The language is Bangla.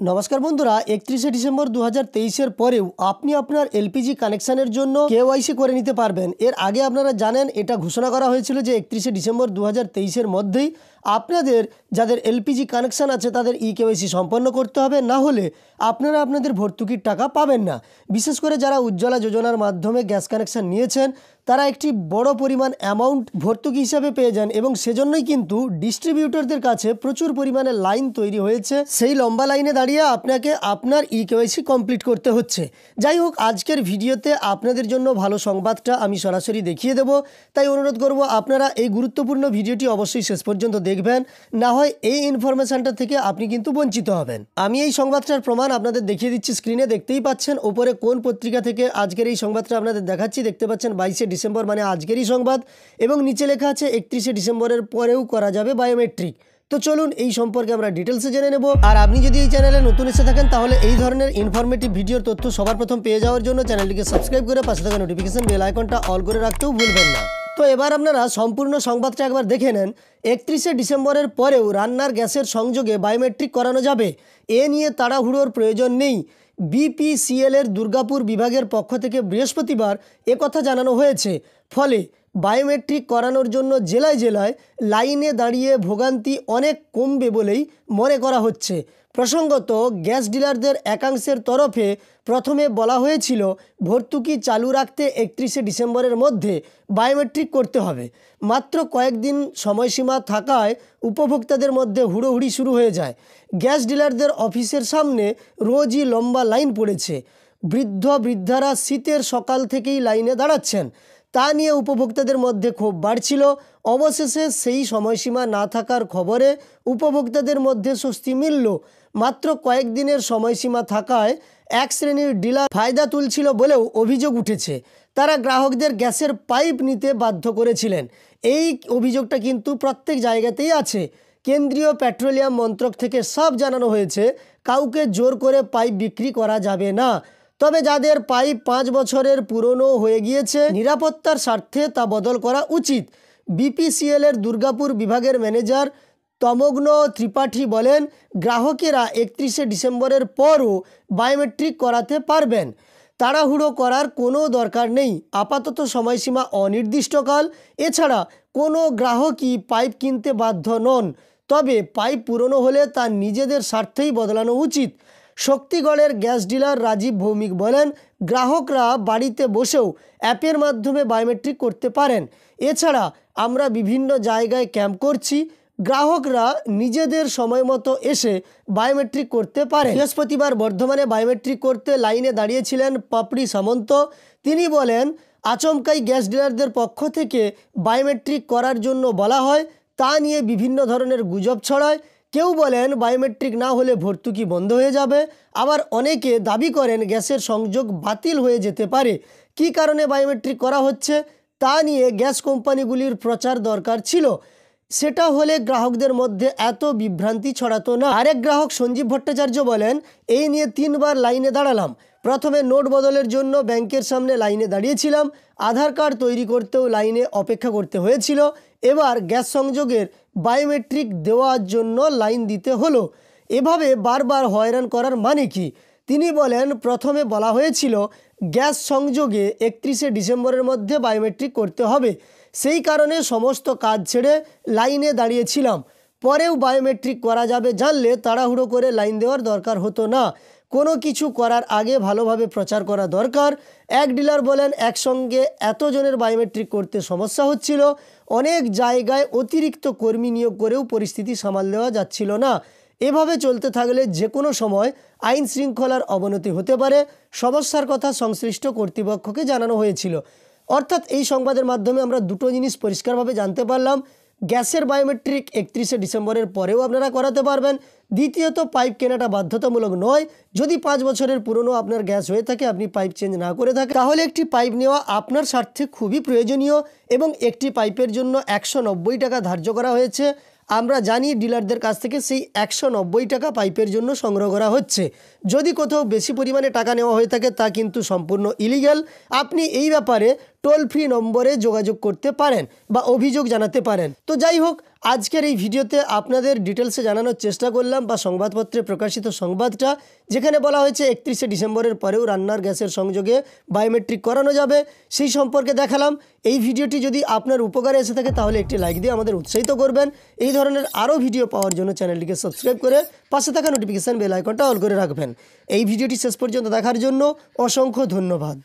নমস্কার বন্ধুরা, 31শে ডিসেম্বর 2023-এর পরেও আপনি আপনার এলপিজি কানেকশানের জন্য কেওয়াইসি করে নিতে পারবেন। এর আগে আপনারা জানেন এটা ঘোষণা করা হয়েছিল যে 31শে ডিসেম্বর 2023-এর মধ্যেই আপনাদের যাদের এলপিজি কানেকশান আছে তাদের কেওয়াইসি সম্পন্ন করতে হবে, না হলে আপনারা আপনাদের ভর্তুকির টাকা পাবেন না। বিশেষ করে যারা উজ্জ্বলা যোজনার মাধ্যমে গ্যাস কানেকশান নিয়েছেন তারা একটি বড় পরিমাণ অ্যামাউন্ট ভর্তুকি হিসাবে পেয়ে যান এবং সেজন্যই কিন্তু ডিস্ট্রিবিউটরদের কাছে প্রচুর পরিমাণে লাইন তৈরি হয়েছে। সেই লম্বা লাইনে দাঁড়িয়ে আপনাকে আপনার কেওয়াইসি কমপ্লিট করতে হচ্ছে। যাই হোক, আজকের ভিডিওতে আপনাদের জন্য ভালো সংবাদটা আমি সরাসরি দেখিয়ে দেব, তাই অনুরোধ করব আপনারা এই গুরুত্বপূর্ণ ভিডিওটি অবশ্যই শেষ পর্যন্ত দেখবেন, না হয় এই ইনফরমেশনটা থেকে আপনি কিন্তু বঞ্চিত হবেন। আমি এই সংবাদটার প্রমাণ আপনাদের দেখিয়ে দিচ্ছি, স্ক্রিনে দেখতেই পাচ্ছেন ওপরে কোন পত্রিকা থেকে আজকের এই সংবাদটা আপনাদের দেখাচ্ছি। দেখতে পাচ্ছেন 22শে ডিসেম্বর মানে আজকেরই সংবাদ, এবং নিচে লেখা আছে 31শে ডিসেম্বরের পরেও করা যাবে বায়োমেট্রিক। তো চলুন এই সম্পর্কে আমরা ডিটেলসে জেনে নেব। আর আপনি যদি এই চ্যানেলে নতুন এসে থাকেন তাহলে এই ধরনের ইনফরমেটিভ ভিডিওর তথ্য সবার প্রথম পেয়ে যাওয়ার জন্য চ্যানেলটিকে সাবস্ক্রাইব করে পাশে থাকা নোটিফিকেশন বেল আইকনটা অল করে রাখতেও ভুলবেন না। তো এবার আপনারা সম্পূর্ণ সংবাদটা একবার দেখে নেন। 31শে ডিসেম্বরের পরেও রান্নার গ্যাসের সংযোগে বায়োমেট্রিক করানো যাবে, এ নিয়ে তাড়াহুড়োর প্রয়োজন নেই। বিপিসিএলের দুর্গাপুর বিভাগের পক্ষ থেকে বৃহস্পতিবার একথা জানানো হয়েছে। ফলে বায়োমেট্রিক করানোর জন্য জেলায় জেলায় লাইনে দাঁড়িয়ে ভোগান্তি অনেক কমবে বলেই মনে করা হচ্ছে। প্রসঙ্গত, গ্যাস ডিলারদের একাংশের তরফে প্রথমে বলা হয়েছিল ভর্তুকি চালু রাখতে 31শে ডিসেম্বরের মধ্যে বায়োমেট্রিক করতে হবে। মাত্র কয়েকদিন সময়সীমা থাকায় উপভোক্তাদের মধ্যে হুড়োহুড়ি শুরু হয়ে যায়। গ্যাস ডিলারদের অফিসের সামনে রোজই লম্বা লাইন পড়েছে। বৃদ্ধারা শীতের সকাল থেকেই লাইনে দাঁড়াচ্ছেন। তা নিয়ে উপভোক্তাদের মধ্যে ক্ষোভ বাড়ছিল। অবশেষে সেই সময়সীমা না থাকার খবরে উপভোক্তাদের মধ্যে স্বস্তি মিলল। মাত্র কয়েকদিনের সময়সীমা থাকায় এক শ্রেণীর ডিলার ফায়দা তুলছিল বলেও অভিযোগ উঠেছে। তারা গ্রাহকদের গ্যাসের পাইপ নিতে বাধ্য করেছিলেন। এই অভিযোগটা কিন্তু প্রত্যেক জায়গাতেই আছে। কেন্দ্রীয় পেট্রোলিয়াম মন্ত্রক থেকে সব জানানো হয়েছে কাউকে জোর করে পাইপ বিক্রি করা যাবে না। তবে যাদের পাইপ 5 বছরের পুরনো হয়ে গিয়েছে, নিরাপত্তার স্বার্থে তা বদল করা উচিত। বিপিসিএলের দুর্গাপুর বিভাগের ম্যানেজার তমগ্ন ত্রিপাঠী বলেন, গ্রাহকেরা 31শে ডিসেম্বরের পরও বায়োমেট্রিক করাতে পারবেন। তাড়াহুড়ো করার কোনো দরকার নেই। আপাতত সময়সীমা অনির্দিষ্টকাল। এছাড়া কোনো গ্রাহকই পাইপ কিনতে বাধ্য নন। তবে পাইপ পুরনো হলে তা নিজেদের স্বার্থেই বদলানো উচিত। শক্তিগড়ের গ্যাস ডিলার রাজীব ভৌমিক বলেন, গ্রাহকরা বাড়িতে বসেও অ্যাপের মাধ্যমে বায়োমেট্রিক করতে পারেন। এছাড়া আমরা বিভিন্ন জায়গায় ক্যাম্প করছি, গ্রাহকরা নিজেদের সময় মতো এসে বায়োমেট্রিক করতে পারে। বৃহস্পতিবার বর্ধমানে বায়োমেট্রিক করতে লাইনে দাঁড়িয়েছিলেন পাপড়ি সামন্ত। তিনি বলেন, আচমকাই গ্যাস ডিলারদের পক্ষ থেকে বায়োমেট্রিক করার জন্য বলা হয়, তা নিয়ে বিভিন্ন ধরনের গুজব ছড়ায়। কেউ বলেন বায়োমেট্রিক না হলে ভর্তুকি বন্ধ হয়ে যাবে, আবার অনেকে দাবি করেন গ্যাসের সংযোগ বাতিল হয়ে যেতে পারে। কী কারণে বায়োমেট্রিক করা হচ্ছে তা নিয়ে গ্যাস কোম্পানিগুলির প্রচার দরকার ছিল, সেটা হলে গ্রাহকদের মধ্যে এত বিভ্রান্তি ছড়াতো না। আরেক গ্রাহক সঞ্জীব ভট্টাচার্য বলেন, এই নিয়ে 3 বার লাইনে দাঁড়ালাম। প্রথমে নোট বদলের জন্য ব্যাংকের সামনে লাইনে দাঁড়িয়েছিলাম, আধার কার্ড তৈরি করতেও লাইনে অপেক্ষা করতে হয়েছিল, এবার গ্যাস সংযোগের বায়োমেট্রিক দেওয়ার জন্য লাইন দিতে হলো। এভাবে বারবার হয়রান করার মানে কি? তিনি বলেন, প্রথমে বলা হয়েছিল গ্যাস সংযোগে 31শে ডিসেম্বরের মধ্যে বায়োমেট্রিক করতে হবে, সেই কারণে সমস্ত কাজ ছেড়ে লাইনে দাঁড়িয়েছিলাম। পরেও বায়োমেট্রিক করা যাবে জানলে তাড়াহুড়ো করে লাইন দেওয়ার দরকার হতো না। কোনো কিছু করার আগে ভালোভাবে প্রচার করা দরকার। এক ডিলার বলেন, একসঙ্গে এতজনের বায়োমেট্রিক করতে সমস্যা হচ্ছিল। অনেক জায়গায় অতিরিক্ত কর্মী নিয়োগ করেও পরিস্থিতি সামাল দেওয়া যাচ্ছিল না। এভাবে চলতে থাকলে যে কোনো সময় আইন শৃঙ্খলার অবনতি হতে পারে। সমস্যার কথা সংশ্লিষ্ট কর্তৃপক্ষকে জানানো হয়েছিল। অর্থাৎ এই সংবাদের মাধ্যমে আমরা দুটো জিনিস পরিষ্কারভাবে জানতে পারলাম। গ্যাসের বায়োমেট্রিক 31শে ডিসেম্বরের পরেও আপনারা করাতে পারবেন। দ্বিতীয়ত, পাইপ কেনাটা বাধ্যতামূলক নয়। যদি 5 বছরের পুরনো আপনার গ্যাস হয়ে থাকে, আপনি পাইপ চেঞ্জ না করে থাকেন, তাহলে একটি পাইপ নেওয়া আপনার স্বার্থে খুবই প্রয়োজনীয় এবং একটি পাইপের জন্য 190 টাকা ধার্য করা হয়েছে। আমরা জানি ডিলারদের কাছ থেকে সেই 190 টাকা পাইপের জন্য সংগ্রহ করা হচ্ছে। যদি কোথাও বেশি পরিমাণে টাকা নেওয়া হয়ে থাকে তা কিন্তু সম্পূর্ণ ইলিগ্যাল। আপনি এই ব্যাপারে টোল ফ্রি নম্বরে যোগাযোগ করতে পারেন বা অভিযোগ জানাতে পারেন। তো যাই হোক, আজকের এই ভিডিওতে আপনাদের ডিটেলসে জানানোর চেষ্টা করলাম বা সংবাদপত্রে প্রকাশিত সংবাদটা, যেখানে বলা হয়েছে 31শে ডিসেম্বরের পরেও রান্নার গ্যাসের সংযোগে বায়োমেট্রিক করানো যাবে, সেই সম্পর্কে দেখালাম। এই ভিডিওটি যদি আপনার উপকারে এসে থাকে তাহলে একটি লাইক দিয়ে আমাদের উৎসাহিত করবেন। এই ধরনের আরও ভিডিও পাওয়ার জন্য চ্যানেলটিকে সাবস্ক্রাইব করে পাশে থাকা নোটিফিকেশান বেল আইকনটা অল করে রাখবেন। এই ভিডিওটি শেষ পর্যন্ত দেখার জন্য অসংখ্য ধন্যবাদ।